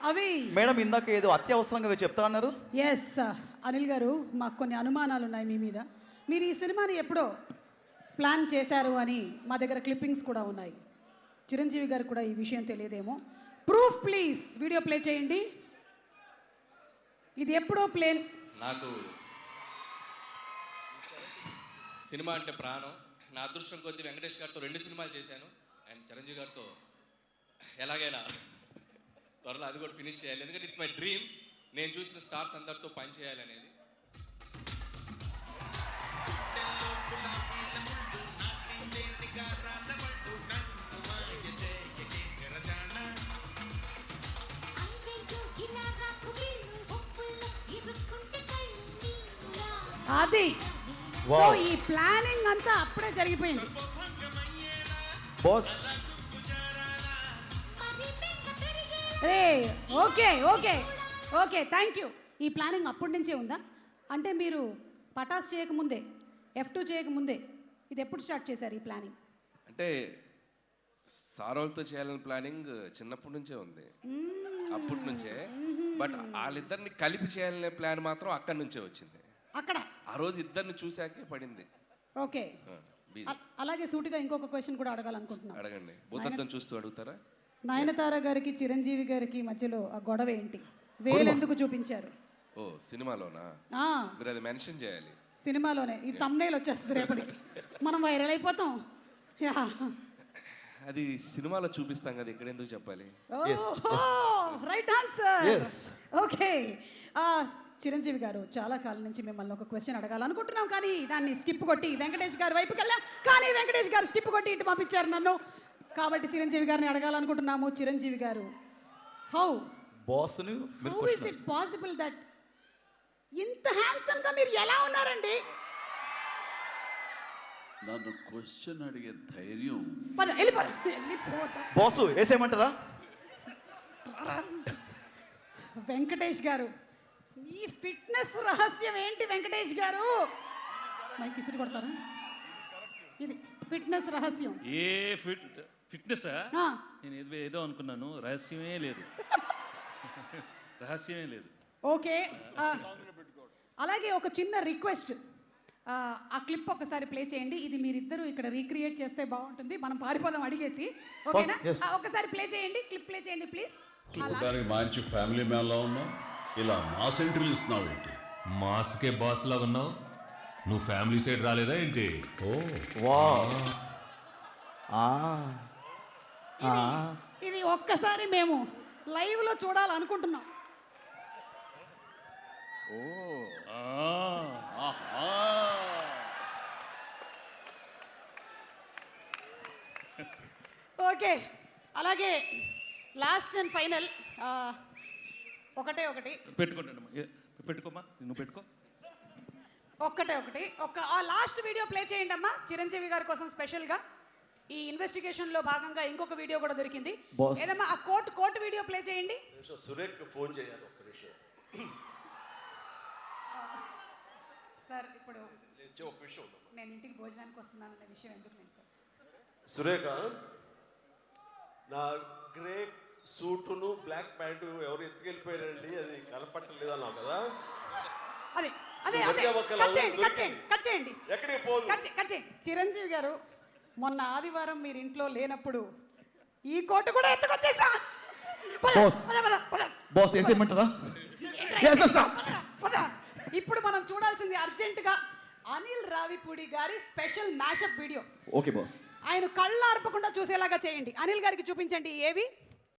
అవి మేడం ఇందాక ఏదో అత్యవసరంగా చెప్తా అన్నారు. ఎస్ అనిల్ గారు, మాకు కొన్ని అనుమానాలు ఉన్నాయి మీ మీద. మీరు ఈ సినిమాని ఎప్పుడో ప్లాన్ చేశారు అని మా దగ్గర క్లిప్పింగ్స్ కూడా ఉన్నాయి. చిరంజీవి గారు కూడా ఈ విషయం తెలియదేమో. ప్రూఫ్ ప్లీజ్, వీడియో ప్లే చేయండి. ఇది ఎప్పుడో ప్లేన్. నాకు సినిమా అంటే ప్రాణం. నా అదృష్టం కొద్దీ వెంకటేష్ గారితో 2 సినిమాలు చేశాను. అండ్ చిరంజీవి గారితో ఎలాగైనా త్వరలో అది కూడా ఫినిష్ చేయాలి. ఎందుకంటే ఇట్స్ మై డ్రీమ్. నేను చూసిన స్టార్స్ అందరితో పని చేయాలనేది. అది సో ఈ ప్లానింగ్ అంతా అప్పుడే జరిగిపోయింది. Boss okay okay okay, thank you. ఈ ప్లానింగ్ అప్పటి నుంచే ఉందా? అంటే మీరు పటాస్ చేయకముందే, F2 చేయకముందే ఇది ఎప్పుడు స్టార్ట్ చేశారు ఈ ప్లానింగ్? అంటే సారోల్తో చేయాలని ప్లానింగ్ చిన్నప్పటి నుంచే ఉంది, అప్పటి నుంచే. బట్ వాళ్ళిద్దరిని కలిపి చేయాలనే ప్లాన్ మాత్రం అక్కడి నుంచే వచ్చింది. అక్కడ ఆ రోజు ఇద్దరిని చూశాకే పడింది. ఓకే, అలాగే సూటిగా ఇంకొక క్వశ్చన్ కూడా అడగాలనుకుంటున్నాను. అడగండి. భూతద్దం చూస్తూ అడుగుతారా? నయనతార గారికి చిరంజీవి గారికి మధ్యలో ఆ గొడవ ఏంటి? వేలెందుకు చూపించారు? ఓ సినిమాలోనా? మీరు అది మెన్షన్ చేయాలి. సినిమాలోనే ఈ థంబ్నెయిల్ వచ్చేస్తుంది రేపటికి, మనం వైరల్ అయిపోతాం. అది సినిమాలో చూపిస్తాం కదా, ఇక్కడ ఎందుకు చెప్పాలి? Right answer. ఓకే, చిరంజీవి గారు, చాలా కాలం నుంచి మిమ్మల్ని ఒక క్వశ్చన్ అడగాలనుకుంటున్నాం, కానీ దాన్ని స్కిప్ కొట్టి వెంకటేష్ గారి వైపుకి వెళ్ళాం. కానీ వెంకటేష్ గారు స్కిప్ కొట్టి ఇటు పంపించారు నన్ను. కాబట్టి చిరంజీవి గారిని అడగాలనుకుంటున్నాము. చిరంజీవి గారు, how is it possible that ఇంత హ్యాండ్సమ్ గా మీరు ఎలా ఉన్నారండి? నన్ను క్వశ్చన్ అడిగే ధైర్యం బాసు వేసేయమంటారా? వెంకటేష్ గారు, ఈ ఫిట్నెస్ రహస్యం ఏంటి వెంకటేష్ గారు? మైక్ ఇసిరి కొడతారా? ఇది ఫిట్నెస్ రహస్యం. ఏ ఫిట్నెస్ నేను ఏదో అనుకున్నాను. రహస్యమే లేదు. రహస్యమే లేదు. ఓకే, అలాగే ఒక చిన్న రిక్వెస్ట్, ఆ క్లిప్ ఒకసారి ప్లే చేయండి. ఇది మీరిద్దరూ ఇక్కడ రీక్రియేట్ చేస్తే బాగుంటుంది. మనం పారిపోదాం అడిగేసి. ఓకేనా? ఒకసారి ప్లే చేయండి, క్లిప్ ప్లే చేయండి ప్లీజ్. మంచి ఫ్యామిలీ మ్యాన్ లా ఉన్నావు, ఇలా మాస్ ఎంట్రీలు ఇస్తున్నావు ఏంటి? మాస్కే బాస్ లాగా ఉన్నావు. నువ్వు ఫ్యామిలీ సైడ్ రాలేదా ఏంటి? ఇది ఒక్కసారి మేము లైవ్ లో చూడాలనుకుంటున్నాం. ఓకే, అలాగే లాస్ట్ అండ్ ఫైనల్ ఒకటి పెట్టుకోమా, నువ్వు పెట్టుకో. ఒకటి ఆ లాస్ట్ వీడియో ప్లే చేయండి అమ్మా, చిరంజీవి గారి కోసం స్పెషల్గా. ఈ ఇన్వెస్టిగేషన్ లో భాగంగా ఇంకొక వీడియో కూడా దొరికింది. ఏదమ్మా ఆ కోర్టు వీడియో ప్లే చేయండి. సురేఖ్ ఫోన్ చేయాలి ఒక్క నిమిషం. సార్ ఇప్పుడు నేను ఇంటికి భోజనానికి వస్తున్నానన్న విషయం ఎందుకు లేదు సార్? సురేఖ, నా గ్రే సూటును బ్లాక్ ప్యాంటు ఎవరు ఎత్తుకెళ్ళిపోయారండి, అది కనపట్టలేదు అన్నావు కదా? అదే కట్ చేయండి. ఎక్కడికి పోదు. కట్ చేయండి. చిరంజీవి గారు, మొన్న ఆదివారం మీరు ఇంట్లో లేనప్పుడు ఈ కోటు కూడా ఎత్తుకొచ్చేసా. ఇప్పుడు మనం చూడాల్సింది అర్జెంటుగా అనిల్ రావిపూడి గారి special mashup video. Okay boss, ఆయన కళ్ళు ఆర్పకుండా చూసేలాగా చేయండి. అనిల్ గారికి చూపించండి. ఏవి